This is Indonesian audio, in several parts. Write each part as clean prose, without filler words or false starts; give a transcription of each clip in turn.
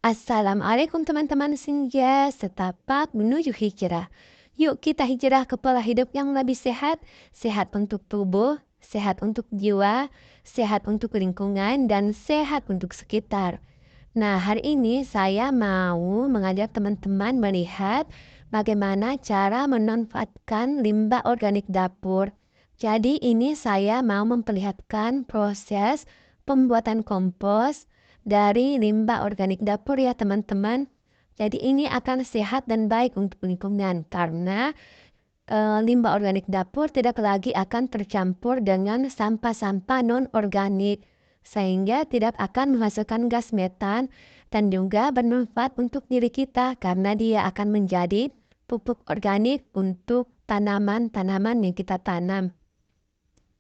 Assalamualaikum teman-teman senja, setapak menuju hijrah. Yuk kita hijrah ke pola hidup yang lebih sehat, sehat untuk tubuh, sehat untuk jiwa, sehat untuk lingkungan, dan sehat untuk sekitar. Nah, hari ini saya mau mengajak teman-teman melihat bagaimana cara memanfaatkan limbah organik dapur. Jadi ini saya mau memperlihatkan proses pembuatan kompos dari limbah organik dapur ya teman-teman. Jadi ini akan sehat dan baik untuk lingkungan karena limbah organik dapur tidak lagi akan tercampur dengan sampah-sampah non-organik, sehingga tidak akan menghasilkan gas metan dan juga bermanfaat untuk diri kita karena dia akan menjadi pupuk organik untuk tanaman-tanaman yang kita tanam.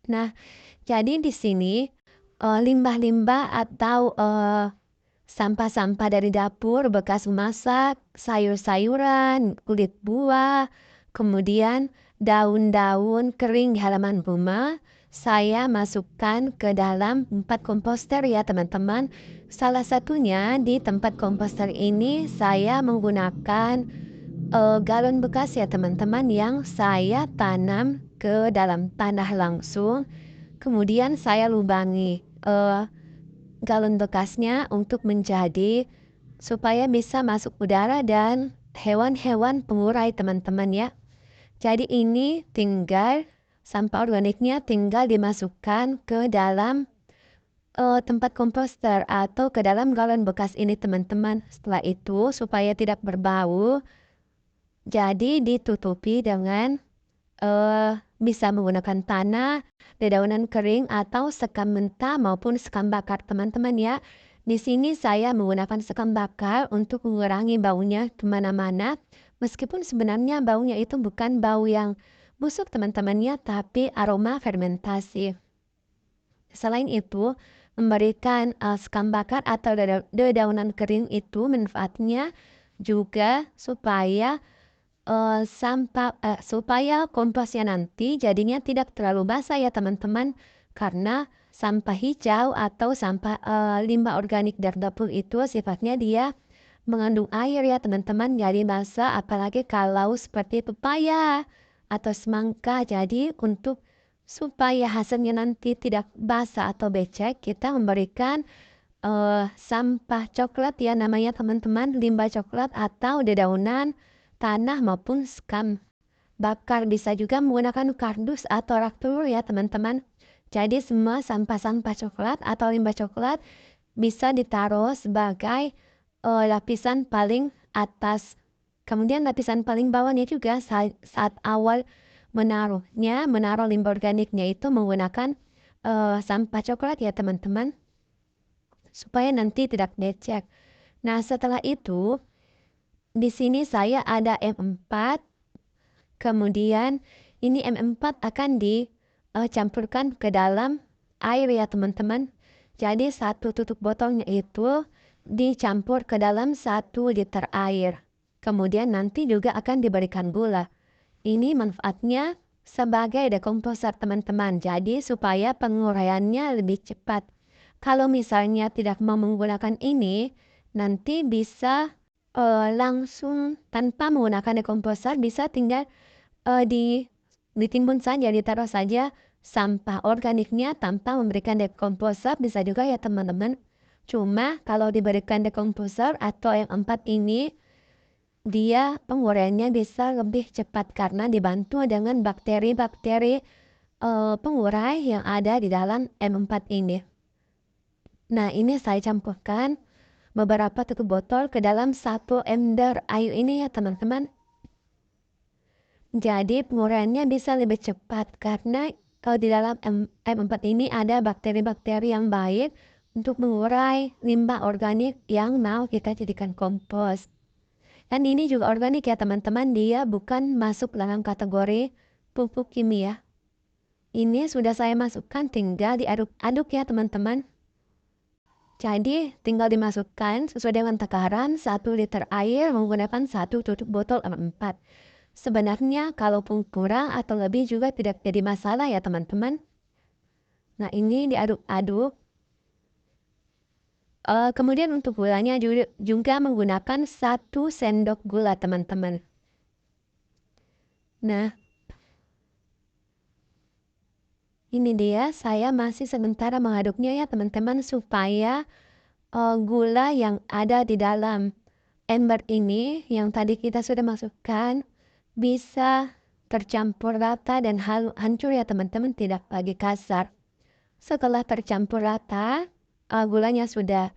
Nah, jadi di sini limbah-limbah atau sampah-sampah dari dapur, bekas masak, sayur-sayuran, kulit buah, kemudian daun-daun kering di halaman rumah, saya masukkan ke dalam tempat komposter ya teman-teman. Salah satunya di tempat komposter ini saya menggunakan galon bekas ya teman-teman yang saya tanam ke dalam tanah langsung. Kemudian saya lubangi galon bekasnya untuk menjadi supaya bisa masuk udara dan hewan-hewan pengurai teman-teman ya. Jadi ini tinggal sampah organiknya tinggal dimasukkan ke dalam tempat komposter atau ke dalam galon bekas ini teman-teman. Setelah itu supaya tidak berbau, jadi ditutupi dengan bisa menggunakan tanah, dedaunan kering atau sekam mentah maupun sekam bakar teman-teman ya. Di sini saya menggunakan sekam bakar untuk mengurangi baunya kemana-mana. Meskipun sebenarnya baunya itu bukan bau yang busuk teman-teman ya, tapi aroma fermentasi. Selain itu, memberikan sekam bakar atau dedaunan kering itu manfaatnya juga supaya komposnya nanti jadinya tidak terlalu basah ya teman-teman, karena sampah hijau atau sampah limbah organik dari dapur itu sifatnya dia mengandung air ya teman-teman, jadi basah apalagi kalau seperti pepaya atau semangka. Jadi untuk supaya hasilnya nanti tidak basah atau becek, kita memberikan sampah coklat ya namanya teman-teman, limbah coklat atau dedaunan tanah maupun sekam bakar. Bisa juga menggunakan kardus atau rak telur ya teman-teman. Jadi semua sampah-sampah coklat atau limbah coklat bisa ditaruh sebagai lapisan paling atas. Kemudian lapisan paling bawahnya juga saat awal menaruh limbah organiknya itu menggunakan sampah coklat ya teman-teman, supaya nanti tidak becek. Nah, setelah itu di sini saya ada M4. Kemudian ini M4 akan dicampurkan ke dalam air ya teman-teman. Jadi satu tutup botolnya itu dicampur ke dalam 1 liter air. Kemudian nanti juga akan diberikan gula. Ini manfaatnya sebagai dekomposer teman-teman. Jadi supaya penguraiannya lebih cepat. Kalau misalnya tidak mau menggunakan ini, nanti bisa langsung tanpa menggunakan dekomposer, bisa tinggal ditimbun saja, ditaruh saja sampah organiknya tanpa memberikan dekomposer, bisa juga ya teman-teman. Cuma kalau diberikan dekomposer atau yang 4 ini, dia penguraiannya bisa lebih cepat karena dibantu dengan bakteri-bakteri pengurai yang ada di dalam M4 ini. Nah, ini saya campurkan beberapa tutup botol ke dalam 1 ember air ini ya teman-teman. Jadi penguraiannya bisa lebih cepat karena kalau di dalam M4 ini ada bakteri-bakteri yang baik untuk mengurai limbah organik yang mau kita jadikan kompos. Dan ini juga organik ya teman-teman, dia bukan masuk dalam kategori pupuk kimia. Ini sudah saya masukkan, tinggal diaduk-aduk ya teman-teman. Jadi tinggal dimasukkan sesuai dengan takaran 1 liter air menggunakan 1 tutup botol M4. Sebenarnya kalaupun kurang atau lebih juga tidak jadi masalah ya teman-teman. Nah, ini diaduk-aduk. Kemudian untuk gulanya juga menggunakan 1 sendok gula teman-teman. Nah, ini dia saya masih sementara mengaduknya ya teman-teman supaya gula yang ada di dalam ember ini yang tadi kita sudah masukkan bisa tercampur rata dan hancur ya teman-teman, tidak lagi kasar. Setelah tercampur rata, gulanya sudah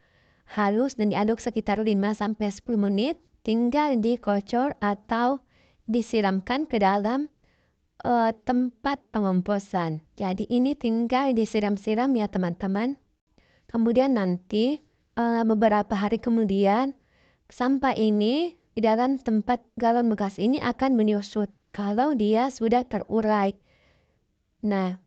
halus dan diaduk sekitar 5-10 menit, tinggal dikocor atau disiramkan ke dalam tempat pengomposan. Jadi ini tinggal disiram-siram ya teman-teman. Kemudian nanti beberapa hari kemudian sampah ini di dalam tempat galon bekas ini akan menyusut kalau dia sudah terurai. Nah,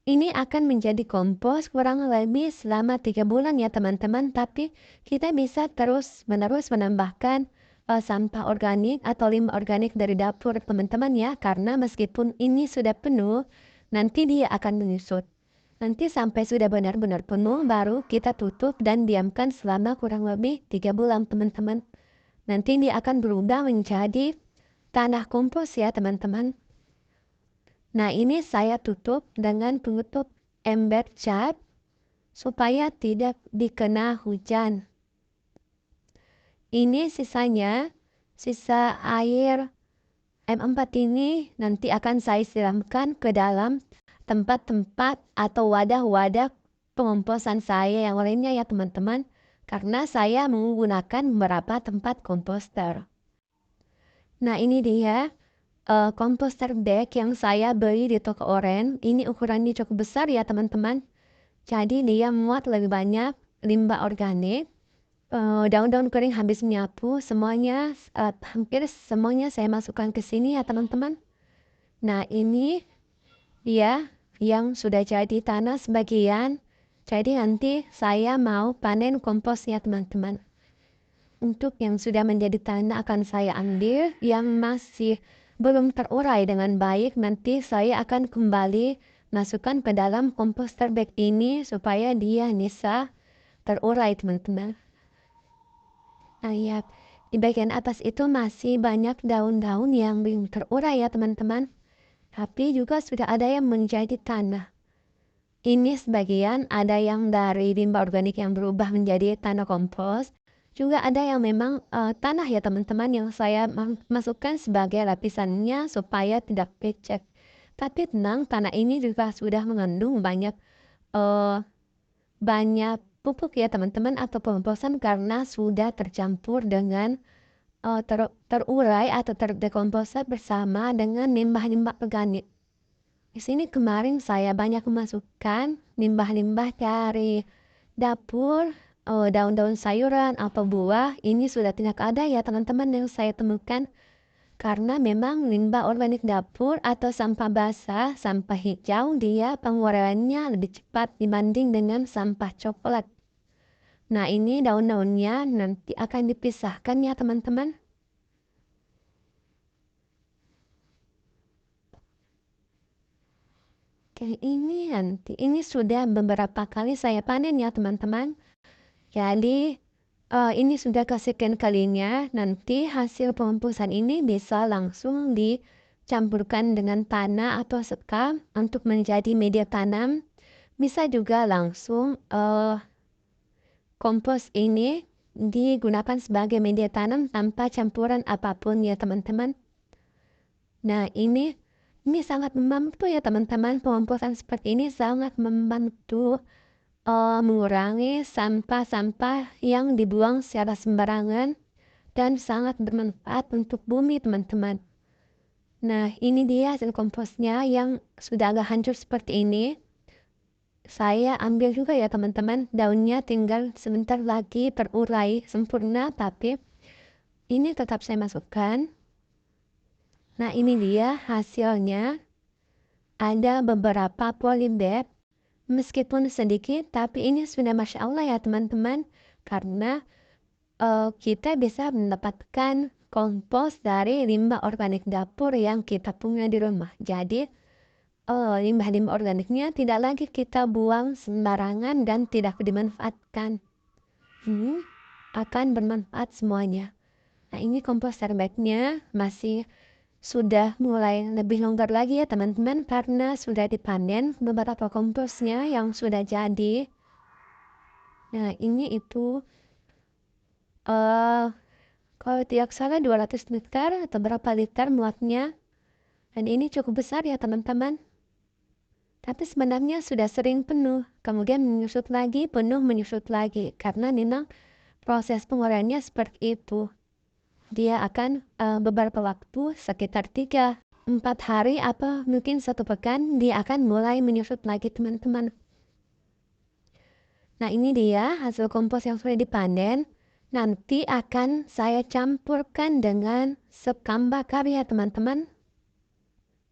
ini akan menjadi kompos kurang lebih selama 3 bulan ya teman-teman, tapi kita bisa terus-menerus menambahkan sampah organik atau limbah organik dari dapur teman-teman ya, karena meskipun ini sudah penuh, nanti dia akan menyusut. Nanti sampai sudah benar-benar penuh, baru kita tutup dan diamkan selama kurang lebih 3 bulan teman-teman. Nanti dia akan berubah menjadi tanah kompos ya teman-teman. Nah, ini saya tutup dengan penutup ember cat supaya tidak dikena hujan. Ini sisanya, sisa air M4 ini nanti akan saya siramkan ke dalam tempat-tempat atau wadah-wadah pengomposan saya yang lainnya ya teman-teman, karena saya menggunakan beberapa tempat komposter. Nah, ini dia komposter bag yang saya beli di toko oren. Ini ukurannya cukup besar ya teman-teman. Jadi dia muat lebih banyak limbah organik. Daun-daun kering habis menyapu semuanya, hampir semuanya saya masukkan ke sini ya teman-teman. Nah, ini dia yang sudah jadi tanah sebagian. Jadi nanti saya mau panen kompos ya teman-teman. Untuk yang sudah menjadi tanah akan saya ambil, yang masih belum terurai dengan baik nanti saya akan kembali masukkan ke dalam komposter bag ini supaya dia bisa terurai teman-teman. Nah ya, di bagian atas itu masih banyak daun-daun yang belum terurai ya teman-teman. Tapi juga sudah ada yang menjadi tanah. Ini sebagian, ada yang dari limbah organik yang berubah menjadi tanah kompos. Juga ada yang memang tanah ya teman-teman yang saya masukkan sebagai lapisannya supaya tidak becek. Tapi tenang, tanah ini juga sudah mengandung banyak banyak pupuk ya teman-teman atau pengomposan karena sudah tercampur dengan terurai atau terdekomposa bersama dengan limbah-limbah organik. Di sini kemarin saya banyak memasukkan limbah-limbah dari dapur, daun-daun sayuran atau buah. Ini sudah tidak ada ya teman-teman yang saya temukan. Karena memang limbah organik dapur atau sampah basah, sampah hijau, dia pengeluarannya lebih cepat dibanding dengan sampah coklat. Nah, ini daun-daunnya nanti akan dipisahkan ya teman-teman. Oke, ini sudah beberapa kali saya panen ya teman-teman. Jadi ini sudah kesekian kalinya. Nanti hasil pengomposan ini bisa langsung dicampurkan dengan tanah atau sekam untuk menjadi media tanam. Bisa juga langsung kompos ini digunakan sebagai media tanam tanpa campuran apapun ya teman-teman. Nah, ini sangat membantu ya teman-teman. Pengomposan seperti ini sangat membantu mengurangi sampah-sampah yang dibuang secara sembarangan dan sangat bermanfaat untuk bumi teman-teman. Nah, ini dia hasil komposnya yang sudah agak hancur seperti ini. Saya ambil juga ya teman-teman, daunnya tinggal sebentar lagi terurai sempurna, tapi ini tetap saya masukkan. Nah, ini dia hasilnya. Ada beberapa polybag, meskipun sedikit, tapi ini sudah Masya Allah ya teman-teman. Karena kita bisa mendapatkan kompos dari limbah organik dapur yang kita punya di rumah. Jadi, limbah-limbah organiknya tidak lagi kita buang sembarangan dan tidak dimanfaatkan. ini akan bermanfaat semuanya. Nah, ini kompos terbaiknya masih sudah mulai lebih longgar lagi ya teman-teman, karena sudah dipanen beberapa komposnya yang sudah jadi. Nah, ini itu kalau tidak salah 200 liter atau berapa liter muatnya. Dan ini cukup besar ya teman-teman. Tapi sebenarnya sudah sering penuh, kemudian menyusut lagi, penuh menyusut lagi. Karena memang proses pengolahannya seperti itu. Dia akan beberapa waktu, sekitar 3-4 hari atau mungkin 1 pekan, dia akan mulai menyusut lagi teman-teman. Nah, ini dia hasil kompos yang sudah dipanen. Nanti akan saya campurkan dengan sekam bakar ya teman-teman.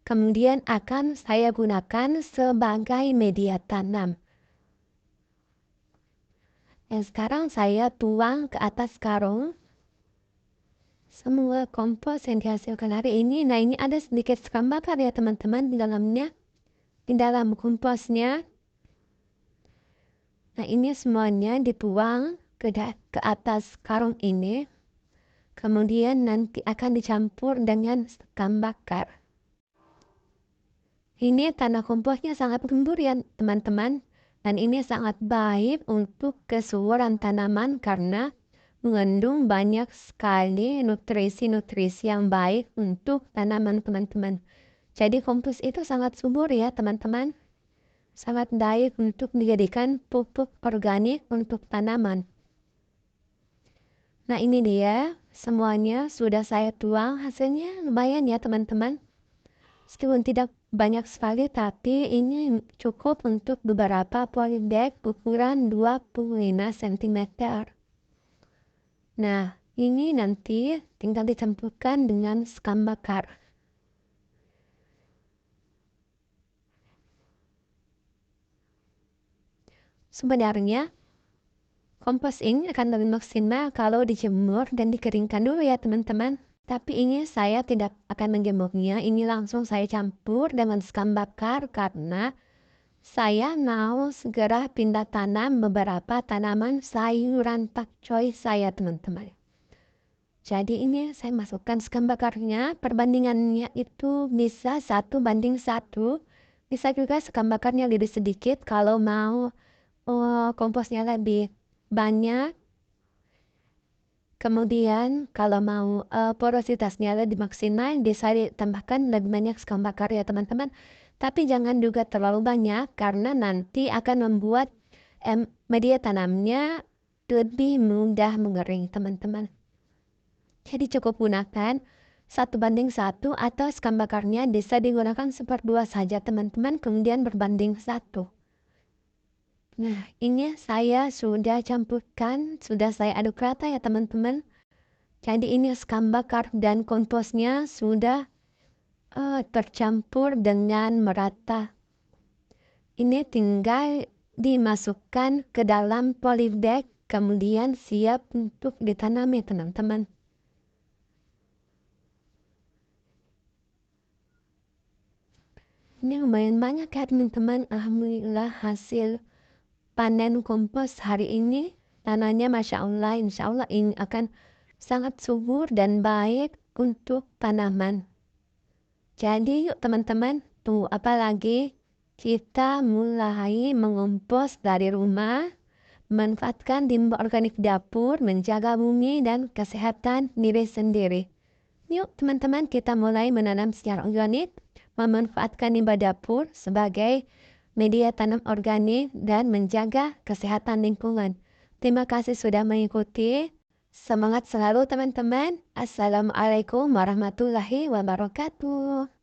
Kemudian akan saya gunakan sebagai media tanam. Dan sekarang saya tuang ke atas karung semua kompos yang dihasilkan hari ini. Nah, ini ada sedikit sekam bakar ya teman-teman di dalamnya. Di dalam komposnya. Nah, ini semuanya dituang ke atas karung ini. Kemudian nanti akan dicampur dengan sekam bakar. Ini tanah komposnya sangat gembur ya teman-teman. Dan ini sangat baik untuk kesuburan tanaman karena mengandung banyak sekali nutrisi-nutrisi yang baik untuk tanaman teman-teman. Jadi kompos itu sangat subur ya teman-teman. Sangat baik untuk dijadikan pupuk organik untuk tanaman. Nah, ini dia semuanya sudah saya tuang, hasilnya lumayan ya teman-teman. Meskipun tidak banyak sekali, tapi ini cukup untuk beberapa polybag ukuran 25 cm. Nah, ini nanti tinggal dicampurkan dengan sekam bakar. Sebenarnya, kompos ini akan lebih maksimal kalau dijemur dan dikeringkan dulu ya teman-teman. Tapi ini saya tidak akan menjemurnya, ini langsung saya campur dengan sekam bakar karena saya mau segera pindah tanam beberapa tanaman sayuran pakcoy saya teman-teman. Jadi ini saya masukkan sekam bakarnya, perbandingannya itu bisa 1:1. Bisa juga sekam bakarnya lebih sedikit kalau mau komposnya lebih banyak. Kemudian kalau mau porositasnya lebih maksimal, bisa ditambahkan lebih banyak sekam bakar ya teman-teman. Tapi jangan juga terlalu banyak karena nanti akan membuat media tanamnya lebih mudah mengering teman-teman. Jadi cukup gunakan 1:1 atau sekam bakarnya bisa digunakan 1/2 saja teman-teman, kemudian berbanding 1. Nah, ini saya sudah campurkan, sudah saya aduk rata ya teman-teman. Jadi ini sekam bakar dan komposnya sudah tercampur dengan merata. Ini tinggal dimasukkan ke dalam polybag, kemudian siap untuk ditanami teman-teman. Ini lumayan banyak ya teman-teman, alhamdulillah hasil panen kompos hari ini. Tanahnya Masya Allah, Insya Allah ini akan sangat subur dan baik untuk tanaman. Jadi yuk teman-teman, tuh apalagi kita mulai mengompos dari rumah, manfaatkan limbah organik dapur, menjaga bumi dan kesehatan diri sendiri. Yuk teman-teman, kita mulai menanam secara organik, memanfaatkan limbah dapur sebagai media tanam organik dan menjaga kesehatan lingkungan. Terima kasih sudah mengikuti. Semangat selalu teman-teman. Assalamualaikum warahmatullahi wabarakatuh.